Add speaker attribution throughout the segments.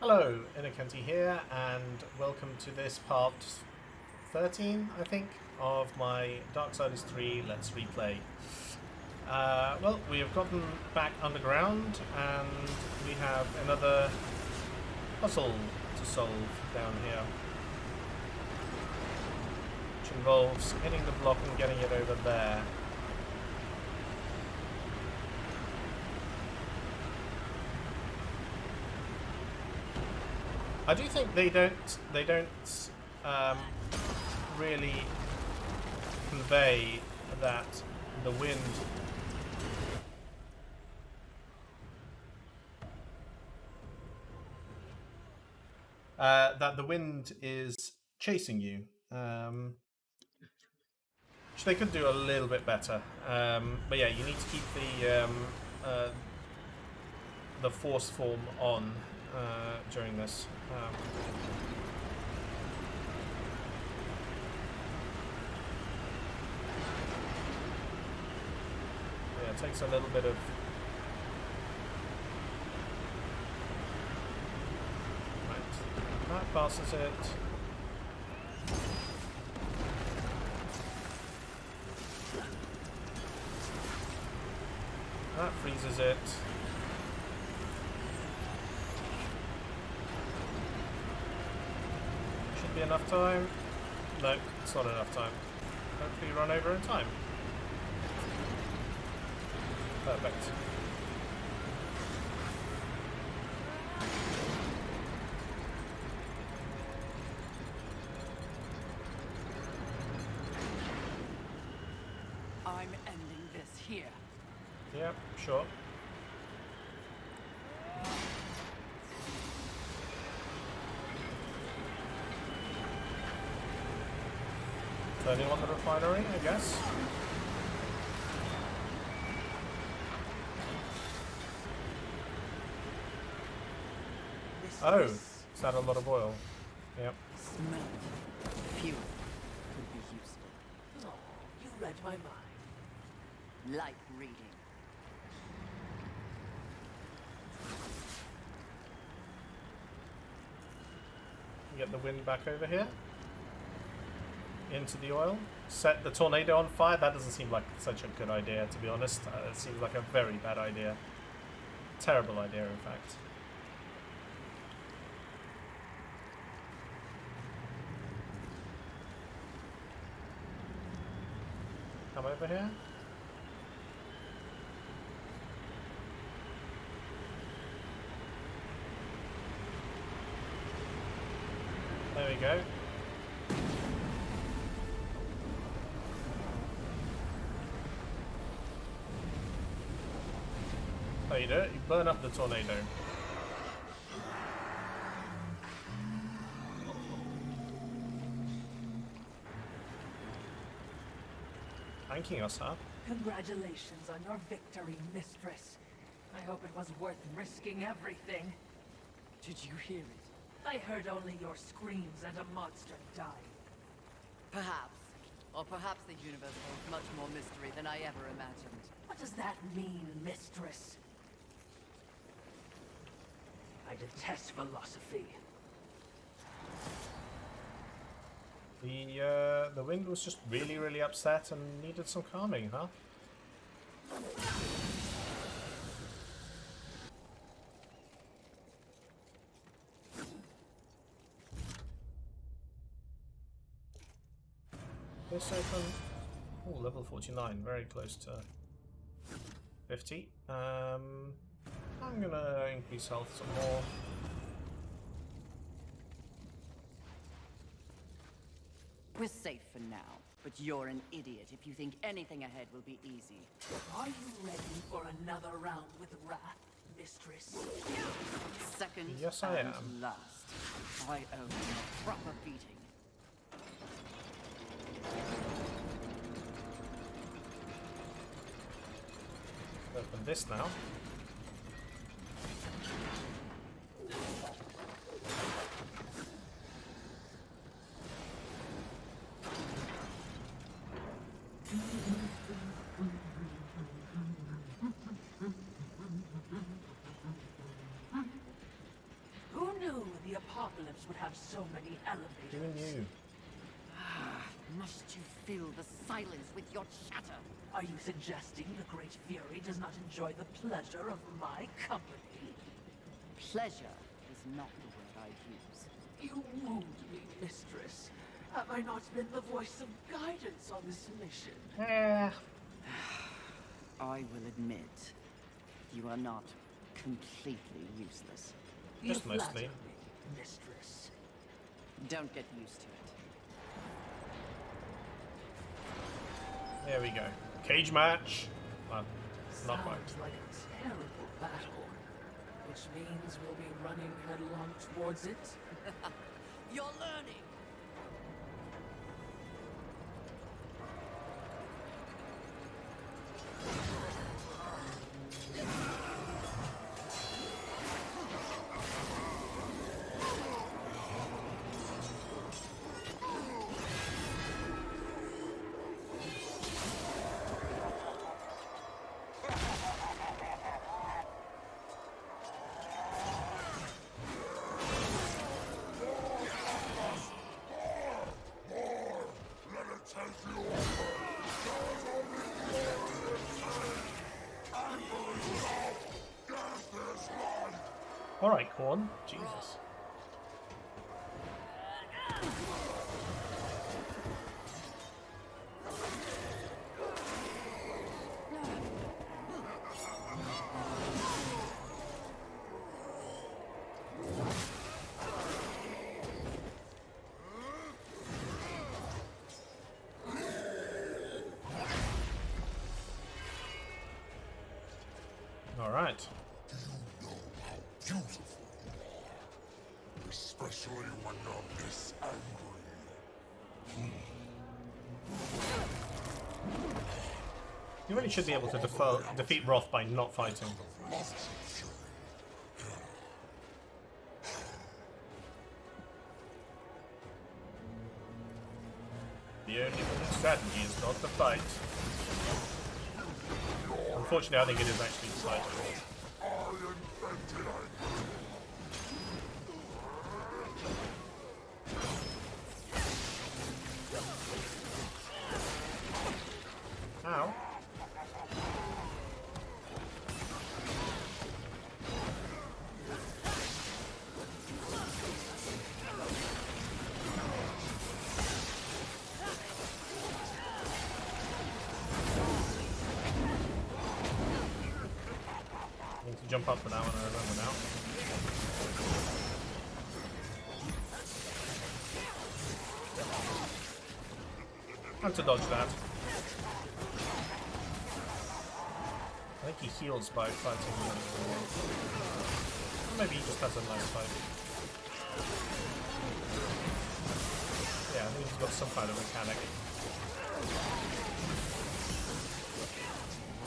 Speaker 1: Hello, Innocenty here, and welcome to this part 13, I think, of my Darksiders 3 Let's Replay. Well, we have gotten back underground, and we have another puzzle to solve down here, which involves hitting the block and getting it over there. I do think they don't really convey that the wind is chasing you, which they could do a little bit better. But yeah, you need to keep the force form on during this. Yeah, it takes a little bit of that passes it. That freezes it. Should be enough time. No, it's not enough time. Hopefully run over in time. Perfect.
Speaker 2: I'm ending this here.
Speaker 1: Yep, sure. Turning on the refinery, I guess. Oh, is that a lot of oil? Yep.
Speaker 2: Smell it. Fuel could be useful.
Speaker 3: Oh, you read my mind.
Speaker 2: Light reading.
Speaker 1: Get the wind back over here. Into the oil. Set the tornado on fire. That doesn't seem like such a good idea, to be honest. It seems like a very bad idea. Terrible idea, in fact. Come over here. There we go. There you do it. You burn up the tornado. Thanking us, huh?
Speaker 3: Congratulations on your victory, mistress. I hope it was worth risking everything.
Speaker 2: Did you hear it?
Speaker 3: I heard only your screams and a monster died.
Speaker 2: Perhaps. Or perhaps the universe holds much more mystery than I ever imagined.
Speaker 3: What does that mean, mistress? I detest philosophy.
Speaker 1: The wind was just really upset and needed some calming, huh? This open. Oh, level 49, very close to 50. I'm gonna increase health some more.
Speaker 2: We're safe for now, but you're an idiot if you think anything ahead will be easy.
Speaker 3: Are you ready for another round with wrath, mistress?
Speaker 2: Second
Speaker 1: Yes, I
Speaker 2: and
Speaker 1: am.
Speaker 2: last. I owe you a proper beating.
Speaker 1: Open this now.
Speaker 3: Who knew apocalypse would have so many elevators.
Speaker 1: Even you.
Speaker 2: Must you fill the silence with your chatter?
Speaker 3: Are you suggesting the Great Fury does not enjoy the pleasure of my company?
Speaker 2: Pleasure is not the word I use.
Speaker 3: You wound me, mistress. Have I not been the voice of guidance on this mission?
Speaker 1: Yeah.
Speaker 2: I will admit, you are not completely useless.
Speaker 3: You
Speaker 1: Just mostly.
Speaker 3: flatter me, mistress.
Speaker 2: Don't get used to it.
Speaker 1: There we go. Cage match. Not
Speaker 3: Sounds
Speaker 1: quite.
Speaker 3: like a terrible battle. Which means we'll be running headlong towards it.
Speaker 2: You're learning!
Speaker 1: Alright, Corn. Jesus. Alright.
Speaker 4: Beautiful. Especially when you're this angry.
Speaker 1: You really should be able to defeat Roth by not fighting. The only strategy is not to fight. Unfortunately, I think it is actually to fight. Ow. I need to jump up for that one, I remember now. How to dodge that. I think he heals by fighting him. Or maybe he just has a nice fight. Yeah, I think he's got some kind of mechanic.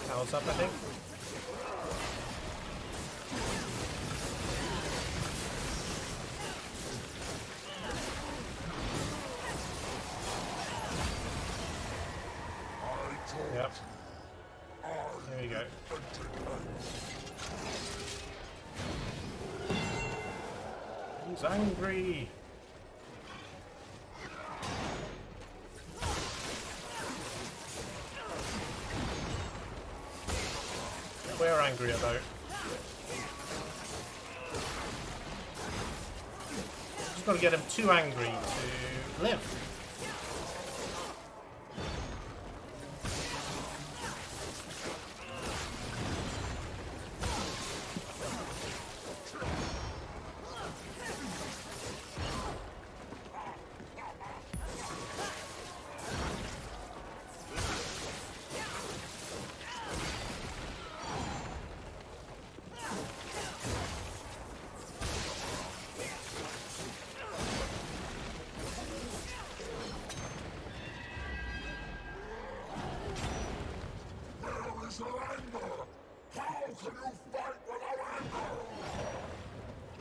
Speaker 1: Powers up, I think. Yep. There you go. He's angry. We're angry about. Just got to get him too angry to live.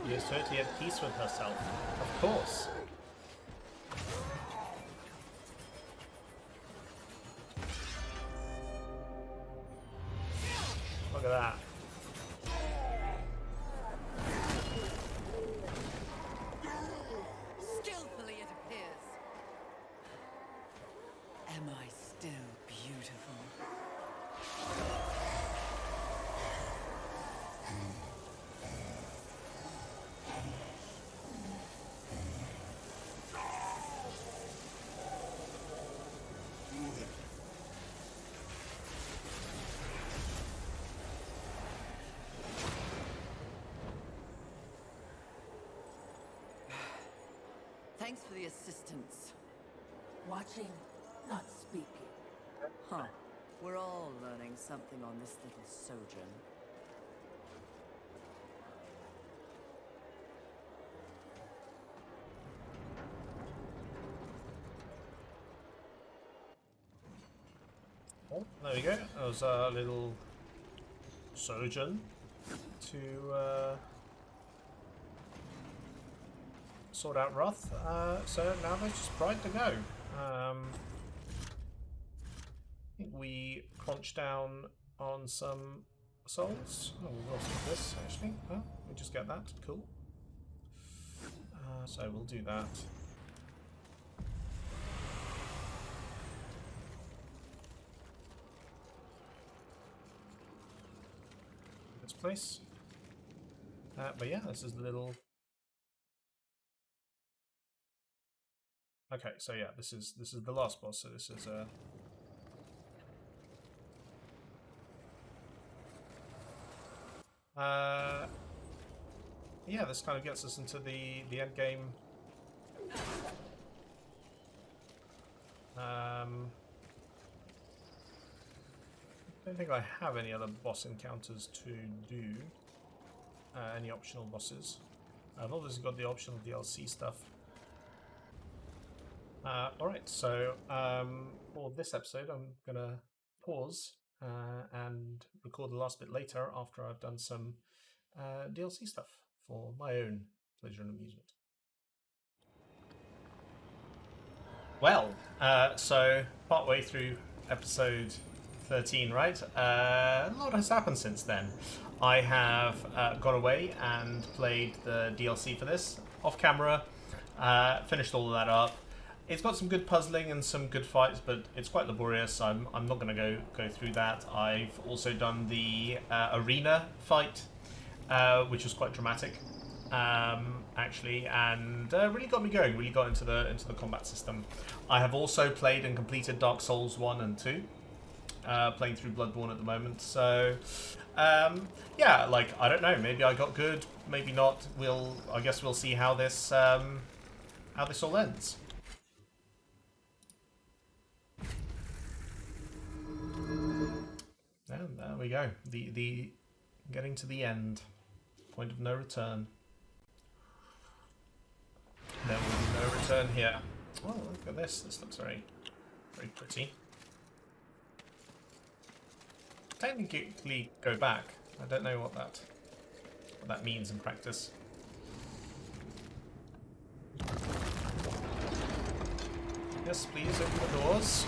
Speaker 1: He is totally at peace with herself. Of course. Look at that.
Speaker 2: Thanks for the assistance.
Speaker 3: Watching, not speaking.
Speaker 2: Huh. We're all learning something on this little sojourn.
Speaker 1: Oh, there we go. That was a little sojourn to sort out Wrath. So now there's just Pride to go. I think we crunch down on some souls. Oh, we'll take this actually. Oh, we just get that. Cool. So we'll do that. Place. But yeah, this is the little. Okay, so yeah, this is the last boss. So this is yeah, this kind of gets us into the end game. I don't think I have any other boss encounters to do. Any optional bosses. I've obviously got the optional DLC stuff. Alright, so for this episode I'm gonna pause and record the last bit later after I've done some DLC stuff for my own pleasure and amusement. Well, so partway through episode 13, right? A lot has happened since then. I have gone away and played the DLC for this off camera, finished all of that up. It's got some good puzzling and some good fights, but it's quite laborious. I'm not going to go through that. I've also done the arena fight, which was quite dramatic, actually, and really got me going. Really got into the combat system. I have also played and completed Dark Souls 1 and 2. Playing through Bloodborne at the moment, so yeah, like I don't know, maybe I got good, maybe not. I guess we'll see how this all ends. And there we go, the getting to the end, point of no return. There will be no return here. Oh, look at this. This looks very pretty. Technically go back. I don't know what that means in practice. Yes, please open the doors.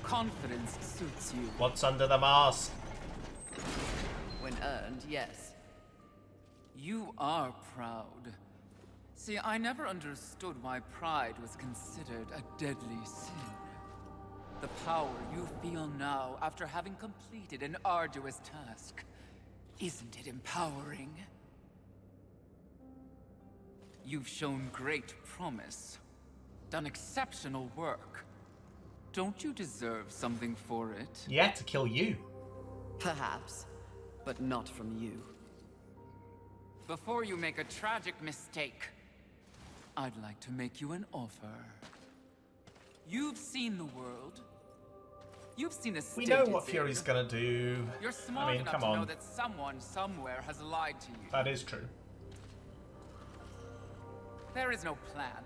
Speaker 2: Confidence suits you.
Speaker 1: What's under the mask?
Speaker 2: When earned, yes. You are proud. See, I never understood why pride was considered a deadly sin. The power you feel now after having completed an arduous task, isn't it empowering? You've shown great promise, done exceptional work. Don't you deserve something for it?
Speaker 1: Yeah, to kill you.
Speaker 2: Perhaps, but not from you. Before you make a tragic mistake, I'd like to make you an offer. You've seen the world. You've seen the state.
Speaker 1: We know what Fury's gonna do.
Speaker 2: You're smart enough
Speaker 1: come
Speaker 2: to
Speaker 1: on.
Speaker 2: know that someone somewhere has lied to you.
Speaker 1: That is true.
Speaker 2: There is no plan.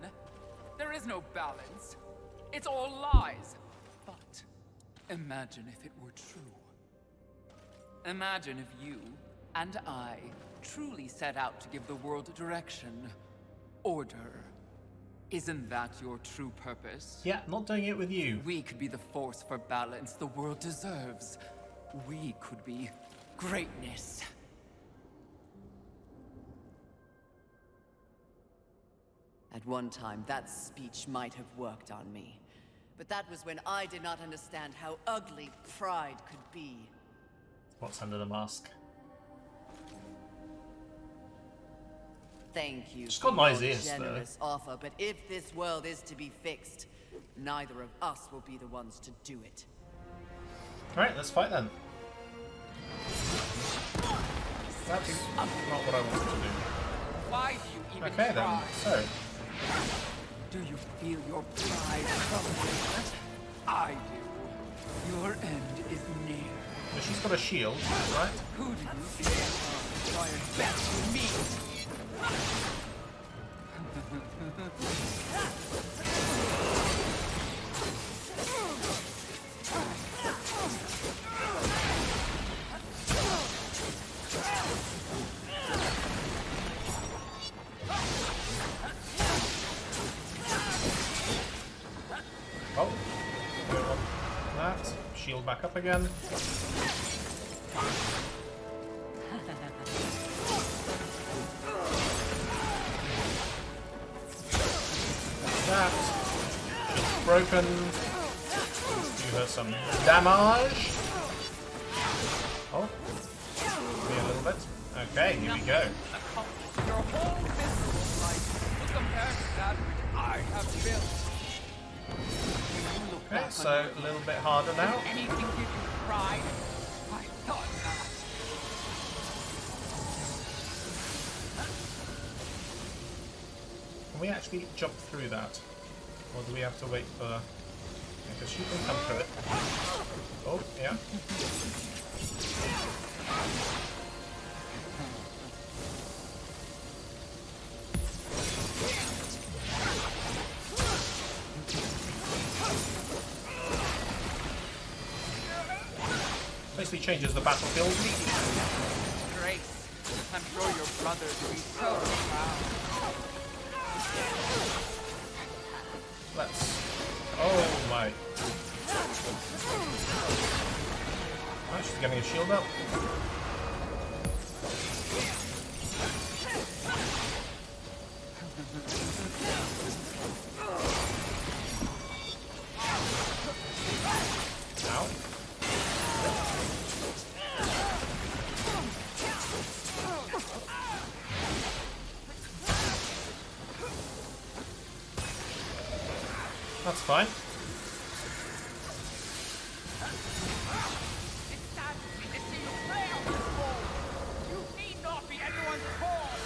Speaker 2: There is no balance. It's all lies. But imagine if it were true. Imagine if you and I truly set out to give the world direction, order. Isn't that your true purpose?
Speaker 1: Yeah, not doing it with you.
Speaker 2: We could be the force for balance the world deserves. We could be greatness. At one time, that speech might have worked on me. But that was when I did not understand how ugly pride could be.
Speaker 1: What's under the mask?
Speaker 2: Thank you
Speaker 1: Just
Speaker 2: for
Speaker 1: got nice
Speaker 2: your
Speaker 1: ears,
Speaker 2: generous offer, but if this world is to be fixed, neither of us will be the ones to do it.
Speaker 1: Alright, let's fight then. That's not what I wanted to do.
Speaker 2: Why do you even
Speaker 1: Okay then,
Speaker 2: try?
Speaker 1: so.
Speaker 2: Do you feel your pride crumbling? I do. Your end is near.
Speaker 1: But she's got a shield, right?
Speaker 2: Who do you think you are? Try and bet with me.
Speaker 1: Oh, don't want that. Shield back up again. That. Shield's broken. Let's do her some damage. Oh, give me a little bit. Okay, here we go.
Speaker 2: Your whole miserable life will compare to that which I have built. When you look
Speaker 1: Okay,
Speaker 2: back
Speaker 1: so
Speaker 2: on
Speaker 1: a little bit harder now.
Speaker 2: anything give you pride? I thought not.
Speaker 1: Can we actually jump through that? Or do we have to wait for... Because she can come through it. Oh, yeah. Basically changes the battlefield.
Speaker 2: Grace, I'm sure your brother will be so proud.
Speaker 1: Let's... Oh my... Oh, she's getting a shield up. Ow. That's fine.
Speaker 2: It saddens me to see you play on this role. You need not be anyone's pawn.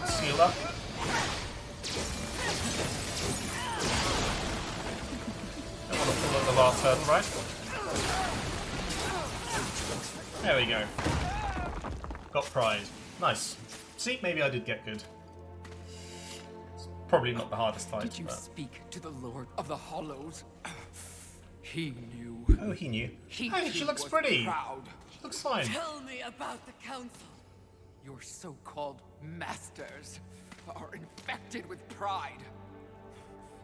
Speaker 1: Seal up. Don't want to pull up the last hurdle, right? There we go. Got pride. Nice. See, maybe I did get good. It's probably not the hardest fight,
Speaker 2: Did you
Speaker 1: but...
Speaker 2: speak to the Lord of the Hollows? He knew.
Speaker 1: Oh, he knew.
Speaker 2: He
Speaker 1: Hey, she
Speaker 2: too
Speaker 1: looks
Speaker 2: was
Speaker 1: pretty.
Speaker 2: proud.
Speaker 1: She looks fine.
Speaker 3: Tell me about the council.
Speaker 2: Your so-called masters are infected with pride.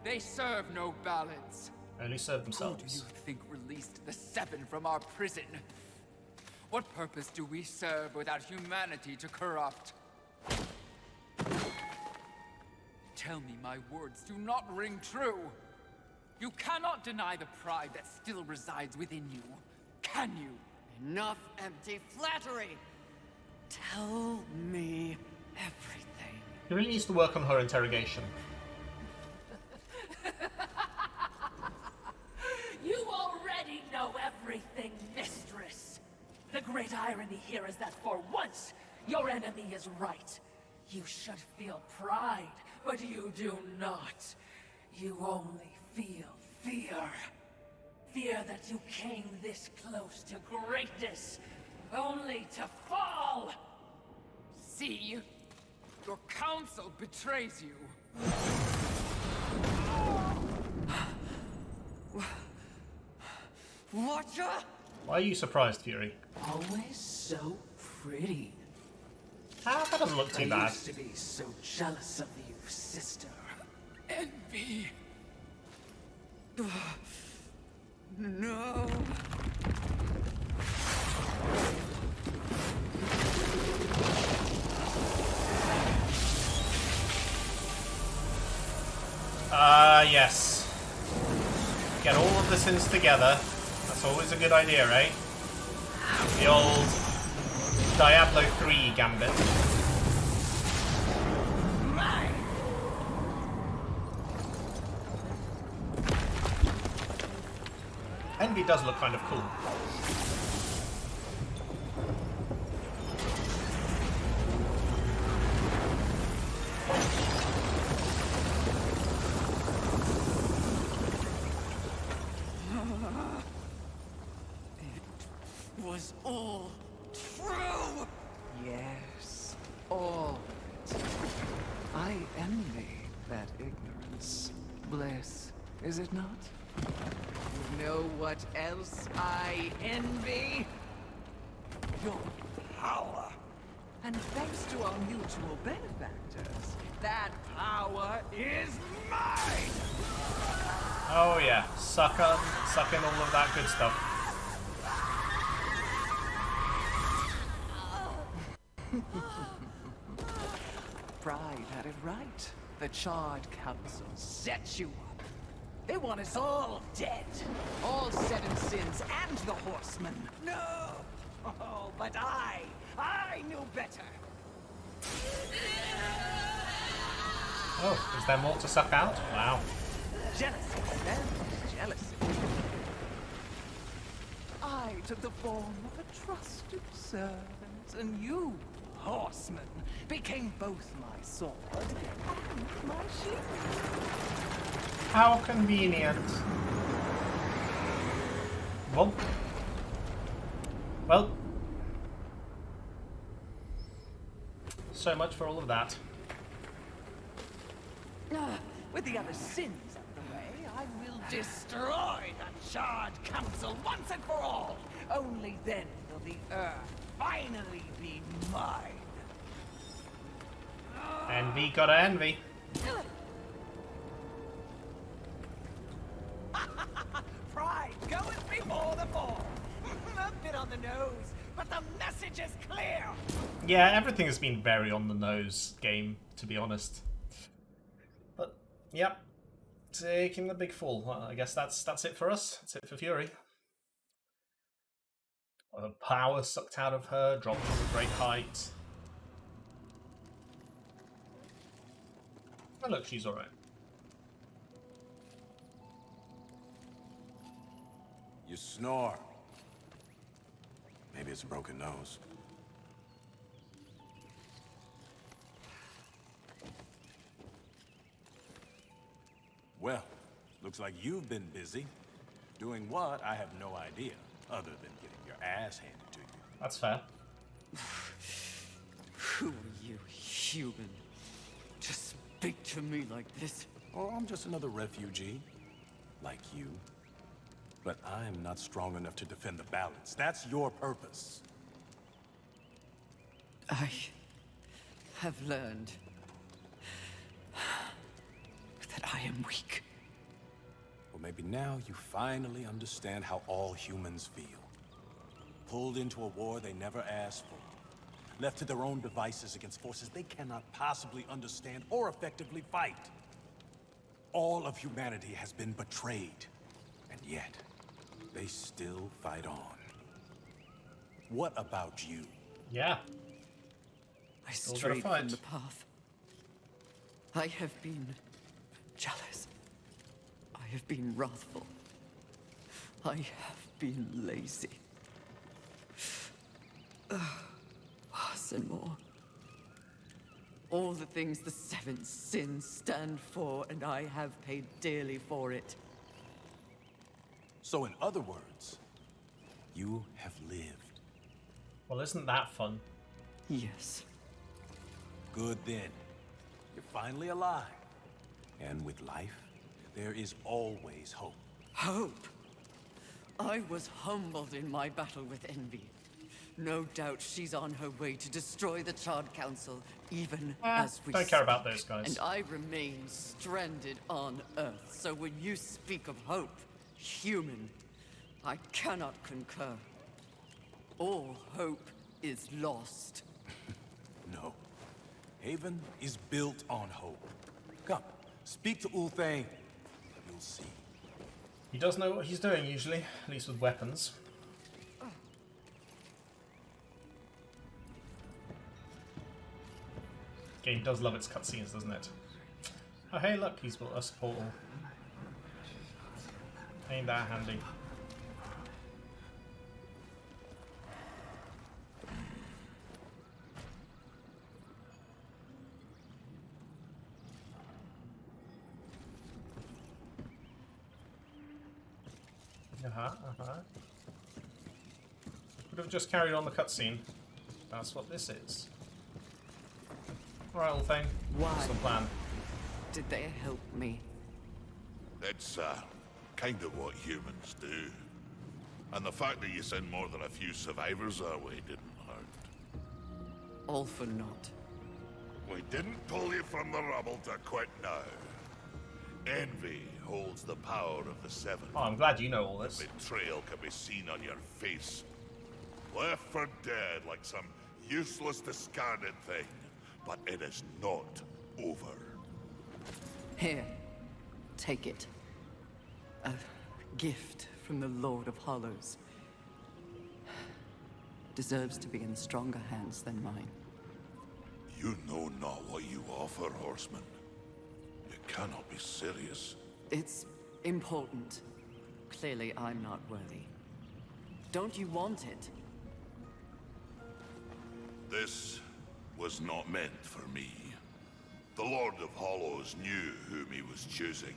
Speaker 2: They serve no balance.
Speaker 1: Only serve
Speaker 2: Who do
Speaker 1: themselves.
Speaker 2: you think released the seven from our prison? What purpose do we serve without humanity to corrupt? Tell me my words do not ring true. You cannot deny the pride that still resides within you, can you?
Speaker 3: Enough empty flattery. Tell me everything.
Speaker 1: He really needs to work on her interrogation.
Speaker 3: You already know everything, mistress. The great irony here is that for once, your enemy is right. You should feel pride, but you do not. You only feel fear. Fear that you came this close to greatness, only to fall!
Speaker 2: See? Your counsel betrays you.
Speaker 3: Watcher?
Speaker 1: Why are you surprised, Fury?
Speaker 3: Always so pretty.
Speaker 1: Ah, that doesn't look too
Speaker 3: I
Speaker 1: bad.
Speaker 3: used to be so jealous of you, sister.
Speaker 2: Envy. No.
Speaker 1: Yes. Get all of the sins together. That's always a good idea, right? The old Diablo 3 gambit. Envy does look kind of cool.
Speaker 2: It was all true. Yes, all. I envy that ignorance. Bliss, is it not? You know what else I envy? Your power. And thanks to our mutual benefactors, that power is mine!
Speaker 1: Oh yeah, sucking all of that good stuff.
Speaker 2: Pride had it right. The Charred Council set you up. They want us all dead. All Seven Sins and the Horsemen. No! Oh, but I knew better.
Speaker 1: Oh, is there more to suck out? Wow.
Speaker 2: Jealousy, then. Jealousy. I took the form of a trusted servant, and you, Horseman, became both my sword and my shield.
Speaker 1: How convenient. Well. So much for all of that.
Speaker 2: With the other sins out of the way, I will destroy the Charred Council once and for all. Only then will the Earth finally be mine.
Speaker 1: Envy gotta envy.
Speaker 2: Pride goes before the fall. A bit on the nose, but the message is clear.
Speaker 1: Yeah, everything has been very on the nose game, to be honest. But yep, taking the big fall. Well, I guess that's it for us. That's it for Fury. Her power sucked out of her, dropped from a great height. Oh look, she's alright.
Speaker 5: You snore. Maybe it's a broken nose. Well, looks like you've been busy. Doing what, I have no idea, other than getting your ass handed to you.
Speaker 1: That's fair.
Speaker 2: Who are you, human, to speak to me like this?
Speaker 5: Oh, I'm just another refugee, like you. But I'm not strong enough to defend the balance. That's your purpose.
Speaker 2: I have learned that I am weak.
Speaker 5: Well, maybe now you finally understand how all humans feel. Pulled into a war they never asked for. Left to their own devices against forces they cannot possibly understand or effectively fight. All of humanity has been betrayed. And yet, they still fight on. What about you?
Speaker 1: Yeah.
Speaker 2: I
Speaker 1: Still
Speaker 2: strayed
Speaker 1: gotta
Speaker 2: from
Speaker 1: fight.
Speaker 2: the path. I have been jealous. I have been wrathful. I have been lazy. Worse and more. All the things the Seven Sins stand for, and I have paid dearly for it.
Speaker 5: So in other words, you have lived.
Speaker 1: Well, isn't that fun?
Speaker 2: Yes.
Speaker 5: Good then. You're finally alive. And with life, there is always hope.
Speaker 2: Hope. I was humbled in my battle with envy.
Speaker 6: No doubt she's on her way to destroy the Charred Council, even
Speaker 1: Eh,
Speaker 6: as we
Speaker 1: don't care
Speaker 6: speak.
Speaker 1: about those guys.
Speaker 6: And I remain stranded on Earth. So when you speak of hope, human, I cannot concur. All hope is lost.
Speaker 5: No. Haven is built on hope. Come, speak to Ulthane. You'll see.
Speaker 1: He does know what he's doing usually, at least with weapons. Game does love its cutscenes, doesn't it? Oh hey, look, he's built us a portal. Ain't that handy? Could have just carried on the cutscene. That's what this is. Alright, old thing. What's the plan?
Speaker 6: Did they help me?
Speaker 4: It's, kind of what humans do. And the fact that you sent more than a few survivors our way didn't hurt.
Speaker 6: All for naught.
Speaker 4: We didn't pull you from the rubble to quit now. Envy holds the power of the Seven.
Speaker 1: Oh, I'm glad you know all this.
Speaker 4: Betrayal can be seen on your face. Left for dead like some useless, discarded thing. But it is not over.
Speaker 6: Here, take it. A gift from the Lord of Hollows. Deserves to be in stronger hands than mine.
Speaker 4: You know not what you offer, Horseman. You cannot be serious.
Speaker 6: It's important. Clearly, I'm not worthy. Don't you want it?
Speaker 4: This was not meant for me. The Lord of Hollows knew whom he was choosing.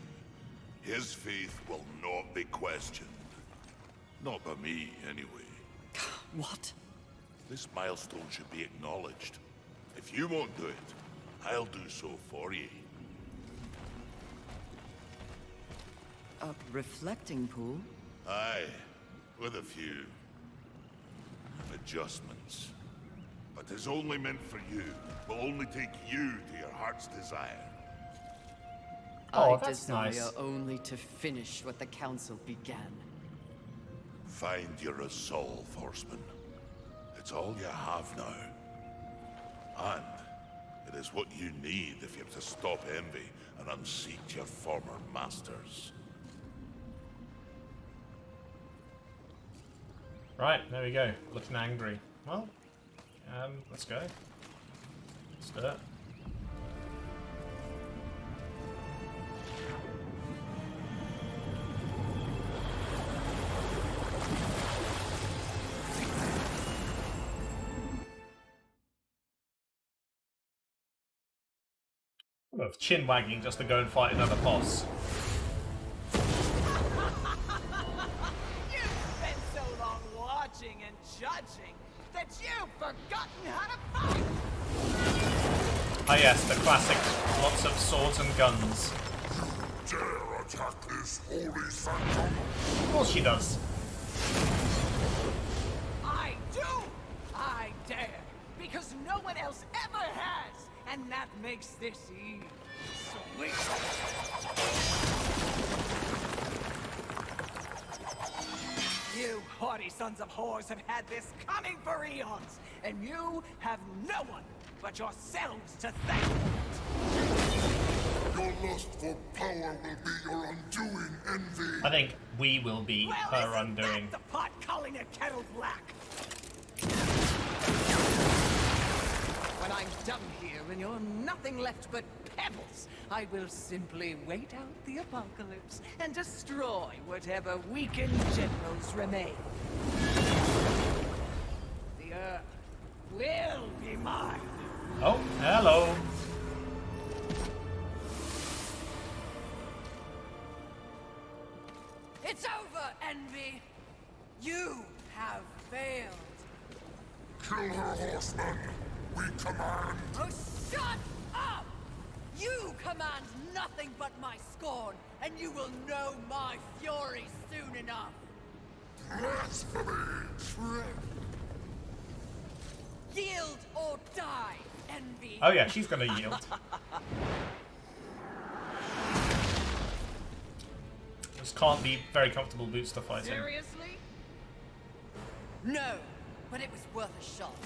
Speaker 4: His faith will not be questioned. Not by me, anyway.
Speaker 6: What?
Speaker 4: This milestone should be acknowledged. If you won't do it, I'll do so for you.
Speaker 6: A reflecting pool?
Speaker 4: Aye, with a few adjustments. But it's only meant for you. Will only take you to your heart's desire.
Speaker 1: Oh,
Speaker 6: I
Speaker 1: that's
Speaker 6: desire
Speaker 1: nice.
Speaker 6: only to finish what the Council began.
Speaker 4: Find your resolve, Horseman. It's all you have now. And it is what you need if you're to stop envy and unseat your former masters.
Speaker 1: Right, there we go. Looking angry. Well, let's go. Let's do it. Of chin wagging just to go and fight another boss.
Speaker 7: You've spent so long watching and judging that you've forgotten how to fight!
Speaker 1: Ah yes, the classic. Lots of swords and guns.
Speaker 4: Dare attack this holy phantom?
Speaker 1: Of course she does.
Speaker 7: I do! I dare! Because no one else ever has! And that makes this sweet. You haughty sons of whores have had this coming for eons, and you have no one but yourselves to thank for it.
Speaker 4: Your lust for power will be your undoing, Envy.
Speaker 1: I think we will be
Speaker 7: Well,
Speaker 1: her
Speaker 7: isn't
Speaker 1: undoing.
Speaker 7: that the pot calling a kettle black? When I'm done here and you're nothing left but pebbles, I will simply wait out the apocalypse and destroy whatever weakened generals remain. The Earth will be mine.
Speaker 1: Oh, hello.
Speaker 6: It's over, Envy! You have failed!
Speaker 4: Kill her, Horseman. We command.
Speaker 6: Oh, shut up! You command nothing but my scorn, and you will know my fury soon enough!
Speaker 4: Blasphemy!
Speaker 6: Yield or die, envy.
Speaker 1: Oh yeah, she's gonna yield. This can't be very comfortable boots to fight in.
Speaker 7: Seriously?
Speaker 6: No, but it was worth a shot.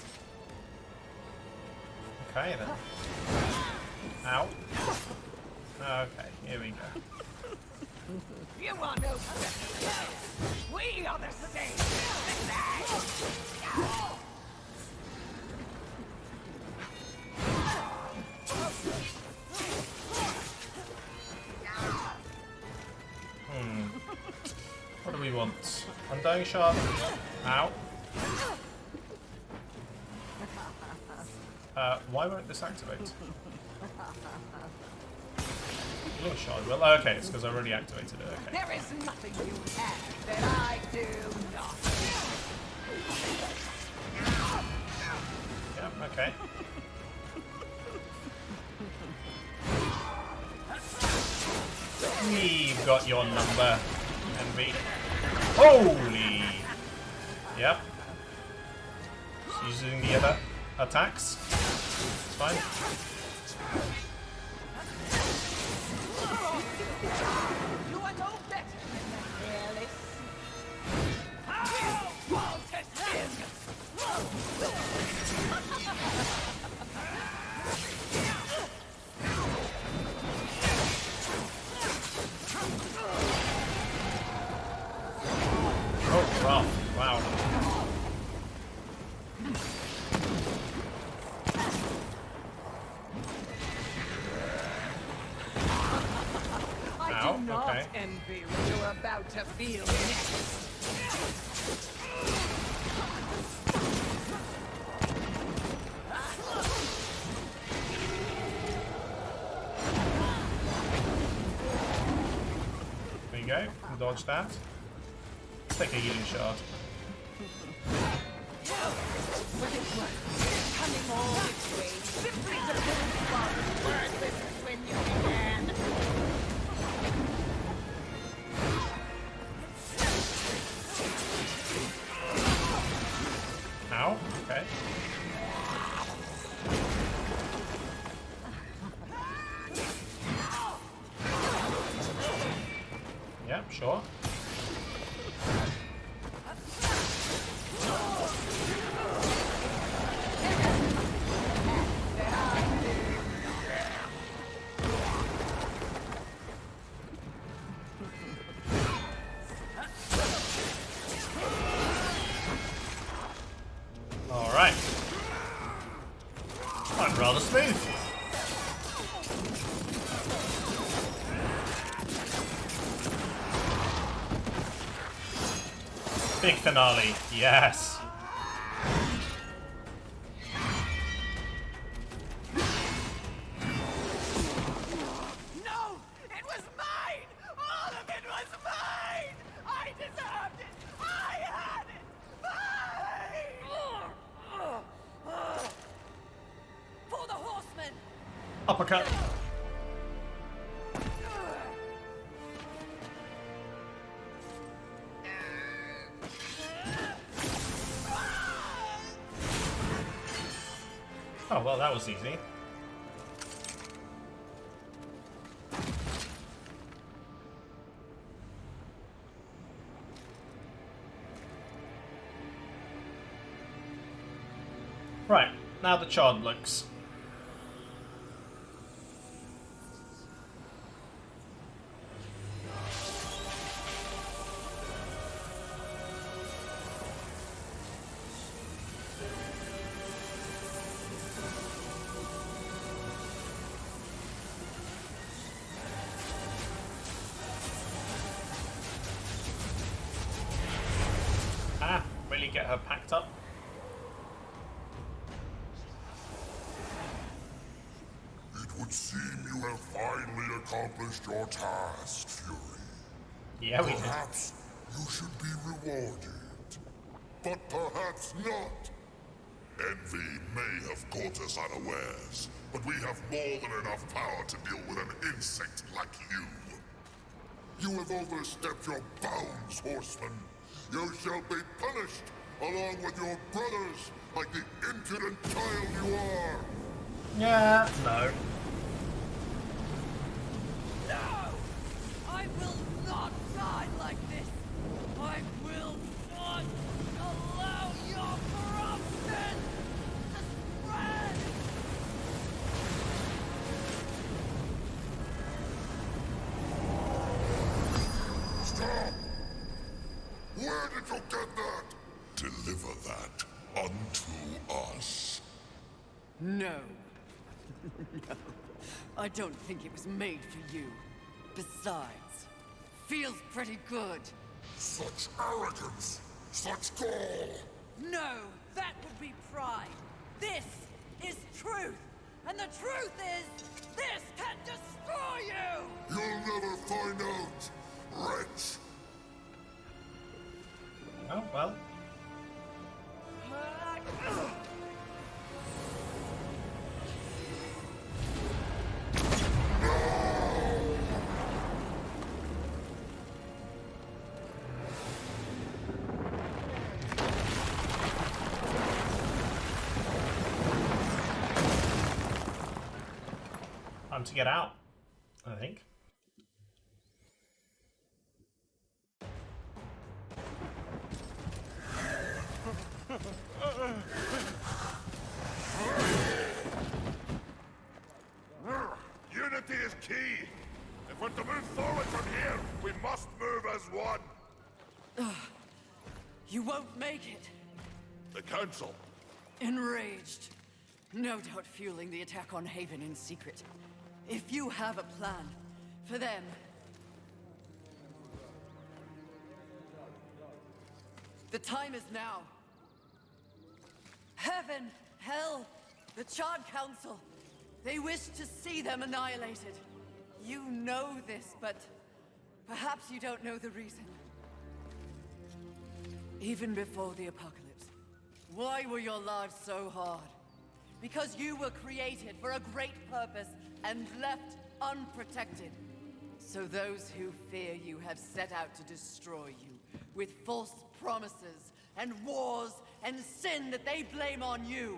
Speaker 1: Okay then. Ow. Okay, here we go.
Speaker 7: You want no We are the same.
Speaker 1: What do we want? Undying Shard. Ow. Why won't this activate? Healing Shard. Well, okay, it's because I already activated it. Okay.
Speaker 7: There is nothing you have that I do not.
Speaker 1: Yeah, okay. We've got your number, Envy. Holy! Yep. She's using the other attacks. It's fine.
Speaker 7: You are no better than the hairless. I will fall to sin.
Speaker 1: Oh, rough. Wow.
Speaker 7: I
Speaker 1: Ow,
Speaker 7: do not
Speaker 1: okay.
Speaker 7: envy what you're about to feel next.
Speaker 1: There you go. Dodge that. Let's take a healing shard.
Speaker 7: Coming all this way simply to prove you are worthless when you began.
Speaker 1: Ow. Okay. Yeah, sure. Alright. I'm rather smooth. Big finale, yes.
Speaker 7: No! It was mine! All of it was mine! I deserved it! I had it! Mine!
Speaker 6: For the horsemen!
Speaker 1: Uppercut. Oh, well, that was easy. Right, now the charred looks. Ah, really get her packed up.
Speaker 4: It would seem you have finally accomplished your task, Fury.
Speaker 1: Yeah, we did.
Speaker 4: Perhaps you should be rewarded, but perhaps not. Envy may have caught us unawares, but we have more than enough power to deal with an insect like you. You have overstepped your bounds, horseman. You shall be punished, along with your brothers like the impudent child you are!
Speaker 1: Yeah, no.
Speaker 6: No! I will not die like this! I will not allow your corruption to spread!
Speaker 4: Stop! Where did you get that? Deliver that unto us.
Speaker 6: No. No. I don't think it was made for you. Besides, feels pretty good.
Speaker 4: Such arrogance! Such gall!
Speaker 6: No, that would be pride. This is truth. And the truth is, this can destroy you!
Speaker 4: You'll never find out, wretch!
Speaker 1: Oh, well. Time to get out, I think.
Speaker 4: Unity is key! If we're to move forward from here, we must move as one!
Speaker 6: You won't make it.
Speaker 4: The Council!
Speaker 6: Enraged. No doubt fueling the attack on Haven in secret. If you have a plan for them... The time is now. Heaven, hell, the Charred Council. They wish to see them annihilated. You know this, but perhaps you don't know the reason. Even before the apocalypse, why were your lives so hard? Because you were created for a great purpose and left unprotected. So those who fear you have set out to destroy you with false promises and wars and sin that they blame on you.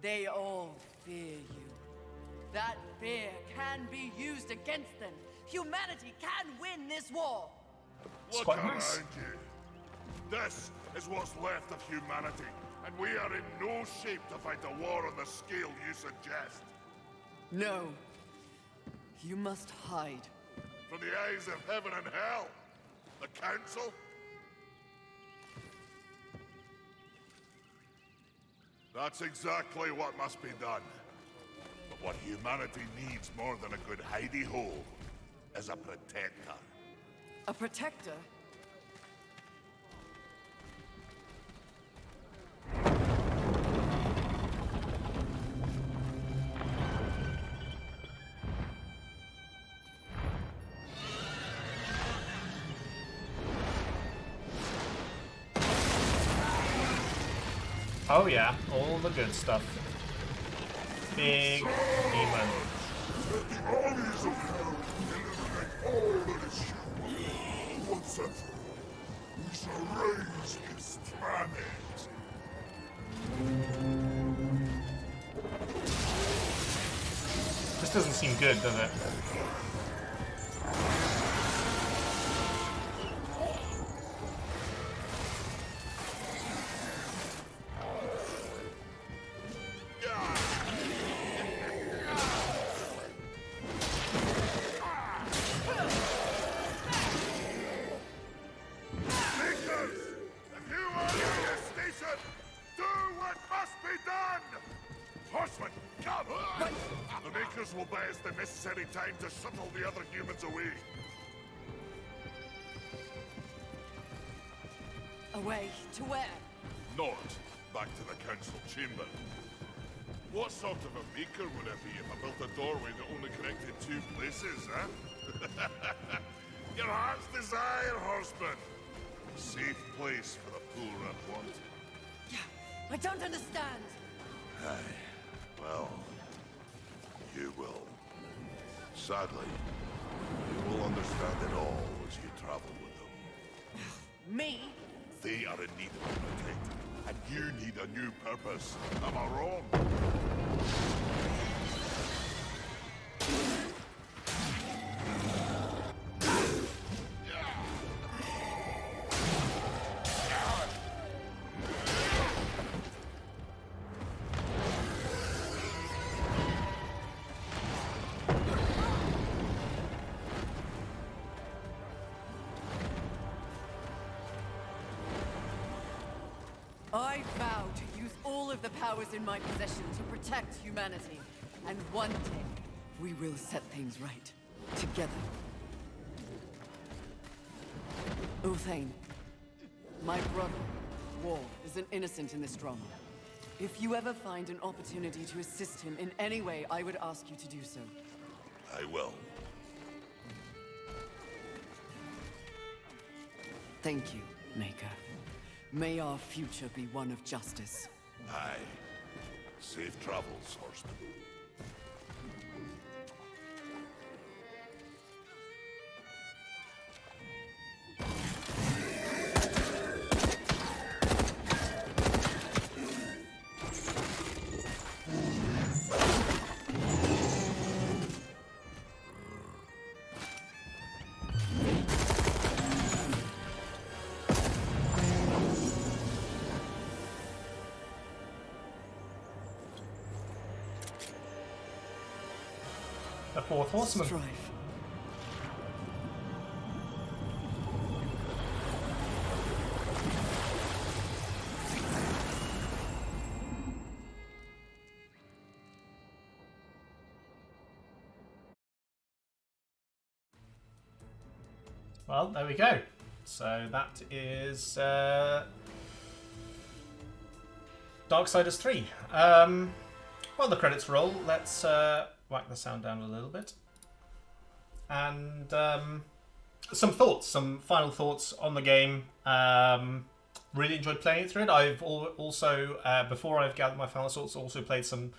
Speaker 6: They all fear you. That fear can be used against them. Humanity can win this war.
Speaker 4: Look
Speaker 1: quite
Speaker 4: around
Speaker 1: nice.
Speaker 4: you. This is what's left of humanity, and we are in no shape to fight a war on the scale you suggest.
Speaker 6: No. You must hide.
Speaker 4: From the eyes of heaven and hell, the Council? That's exactly what must be done. But what humanity needs more than a good hidey-hole is a protector.
Speaker 6: A protector?
Speaker 1: Oh yeah, all the good stuff. Big demon.
Speaker 4: The armies of hell eliminate all that is human. Once and for all, we shall raise this planet.
Speaker 1: This doesn't seem good, does it?
Speaker 4: Will buy us the necessary time to shuttle the other humans away.
Speaker 6: Away to where?
Speaker 4: Not back to the council chamber. What sort of a maker would I be if I built a doorway that only connected two places, huh? Your heart's desire, horseman. A safe place for the poor and wanted.
Speaker 6: I don't understand.
Speaker 4: Aye. Well, you will. Sadly, you will understand it all as you travel with them.
Speaker 6: Me?
Speaker 4: They are in need of being protected, and you need a new purpose. Am I wrong?
Speaker 6: I vow to use all of the powers in my possession to protect humanity. And one day, we will set things right. Together. Uthane, my brother, War, is an innocent in this drama. If you ever find an opportunity to assist him in any way, I would ask you to do so.
Speaker 4: I will.
Speaker 6: Thank you, Maker. May our future be one of justice.
Speaker 4: Aye. Safe travels, horseman.
Speaker 1: The fourth horseman.
Speaker 6: Strife.
Speaker 1: Well, there we go. So that is Darksiders 3. While the credits roll, let's whack the sound down a little bit. And some thoughts, some final thoughts on the game. Really enjoyed playing it through it. I've also, before I've gathered my final thoughts, also played some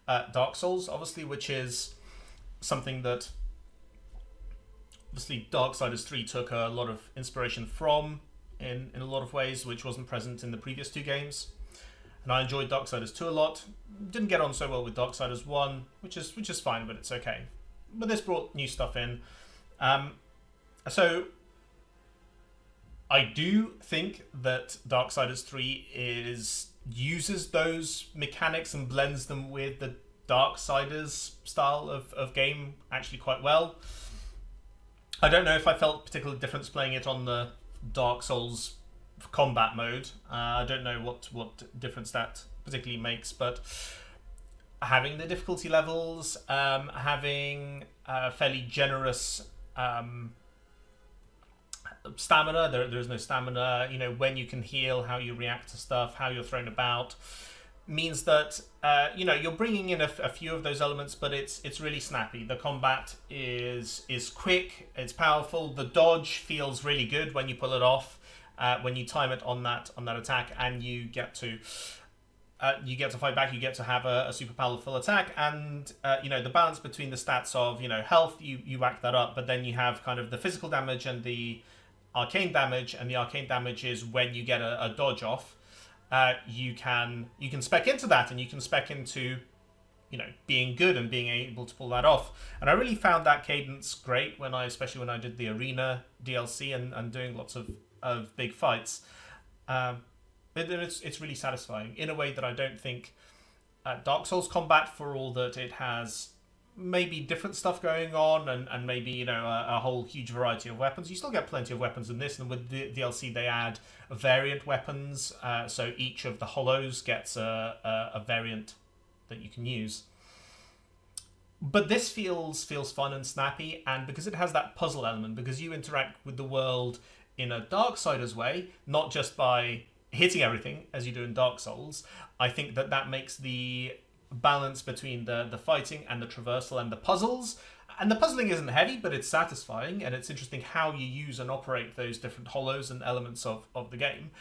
Speaker 1: Dark Souls, obviously, which is something that obviously Darksiders 3 took a lot of inspiration from in a lot of ways, which wasn't present in the previous two games. And I enjoyed Darksiders 2 a lot. Didn't get on so well with Darksiders 1, which is fine, but it's okay. But this brought new stuff in. So I do think that Darksiders 3 uses those mechanics and blends them with the Darksiders style of game actually quite well. I don't know if I felt a particular difference playing it on the Dark Souls combat mode. I don't know what difference that particularly makes, but having the difficulty levels, having fairly generous stamina. There's no stamina. You know, when you can heal, how you react to stuff, how you're thrown about, means that you know, you're bringing in a few of those elements, but it's really snappy. The combat is quick, it's powerful. The dodge feels really good when you pull it off, when you time it on that attack, and you get to fight back. You get to have a super powerful attack, and you know, the balance between the stats of, you know, health, you whack that up, but then you have kind of the physical damage and the arcane damage, and the arcane damage is when you get a dodge off. You can spec into that, and you can spec into, you know, being good and being able to pull that off. And I really found that cadence great especially when I did the arena DLC and doing lots of big fights. It's really satisfying in a way that I don't think Dark Souls combat, for all that it has maybe different stuff going on and maybe, you know, a whole huge variety of weapons. You still get plenty of weapons in this, and with the DLC they add variant weapons, so each of the hollows gets a variant that you can use. But this feels fun and snappy, and because it has that puzzle element, because you interact with the world in a Darksiders way, not just by hitting everything as you do in Dark Souls, I think that makes the balance between the fighting and the traversal and the puzzles. And the puzzling isn't heavy, but it's satisfying, and it's interesting how you use and operate those different hollows and elements of the game.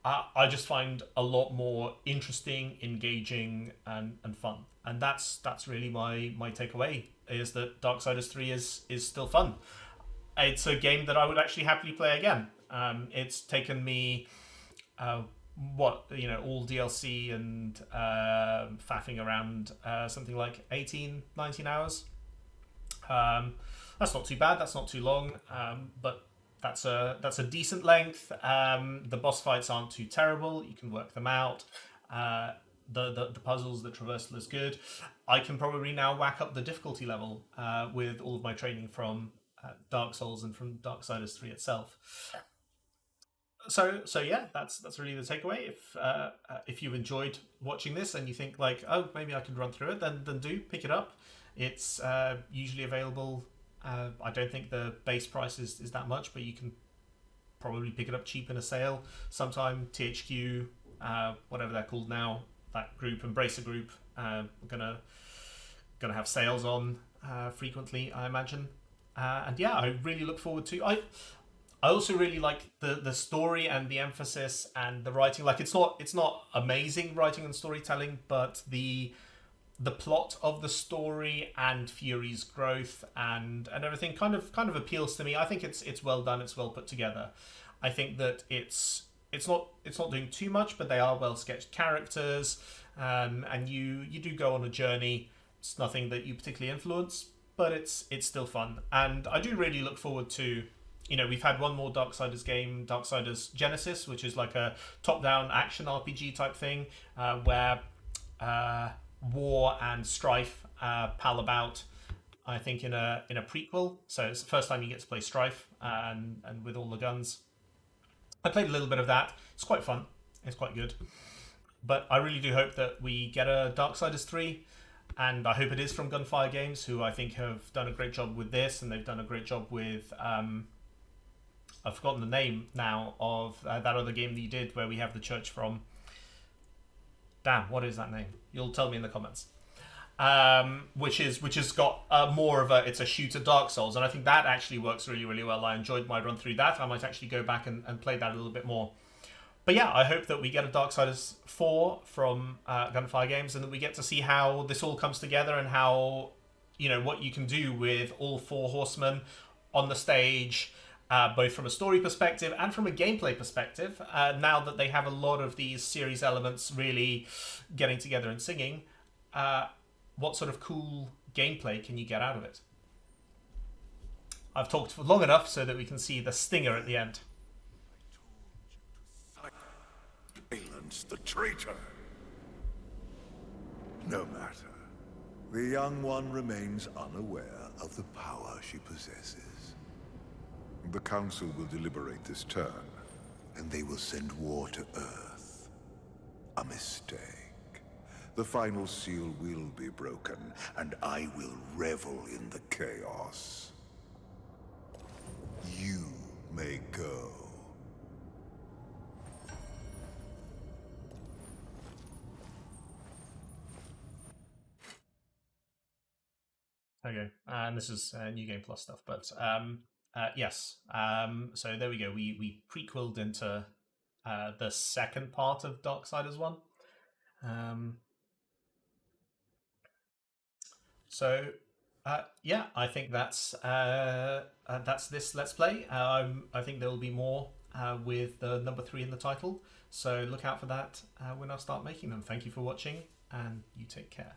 Speaker 1: I just find a lot more interesting, engaging, and fun. And that's really my takeaway, is that Darksiders 3 is still fun. It's a game that I would actually happily play again. It's taken me what, you know, all DLC and faffing around something like 18, 19 hours. That's not too bad. That's not too long, but that's a decent length. The boss fights aren't too terrible. You can work them out. The puzzles, the traversal is good. I can probably now whack up the difficulty level with all of my training from Dark Souls and from Darksiders 3 itself. So yeah, that's really the takeaway. If you enjoyed watching this and you think like, oh, maybe I could run through it, then do pick it up. It's usually available. I don't think the base price is that much, but you can probably pick it up cheap in a sale sometime. THQ, whatever they're called now, that group, Embracer Group, gonna have sales on frequently, I imagine. And yeah, I really look forward to. I also really like the story and the emphasis and the writing. Like it's not amazing writing and storytelling, but the plot of the story and Fury's growth and everything kind of appeals to me. I think it's well done. It's well put together. I think that it's not doing too much, but they are well sketched characters, and you do go on a journey. It's nothing that you particularly influence, but it's still fun, and I do really look forward to. You know, we've had one more Darksiders game, Darksiders Genesis, which is like a top-down action RPG type thing, where War and Strife pal about. I think in a prequel, so it's the first time you get to play Strife and with all the guns. I played a little bit of that. It's quite fun. It's quite good. But I really do hope that we get a Darksiders 3, and I hope it is from Gunfire Games, who I think have done a great job with this, and they've done a great job with. I've forgotten the name now of that other game that you did where we have the church from. Damn, what is that name? You'll tell me in the comments. Which has got more of it's a shooter Dark Souls, and I think that actually works really, really well. I enjoyed my run through that. I might actually go back and play that a little bit more. But yeah, I hope that we get a Darksiders 4 from Gunfire Games, and that we get to see how this all comes together and how, you know, what you can do with all four horsemen on the stage. Both from a story perspective and from a gameplay perspective, now that they have a lot of these series elements really getting together and singing, what sort of cool gameplay can you get out of it? I've talked for long enough so that we can see the stinger at the end.
Speaker 4: Silence the traitor. No matter. The young one remains unaware of the power she possesses. The Council will deliberate this turn, and they will send war to Earth. A mistake. The final seal will be broken, and I will revel in the chaos. You may go.
Speaker 1: Okay, and this is New Game Plus stuff, but yes. So there we go. We prequeled into the second part of Darksiders 1. So yeah, I think that's this Let's Play. I think there will be more with the number 3 in the title. So look out for that when I start making them. Thank you for watching, and you take care.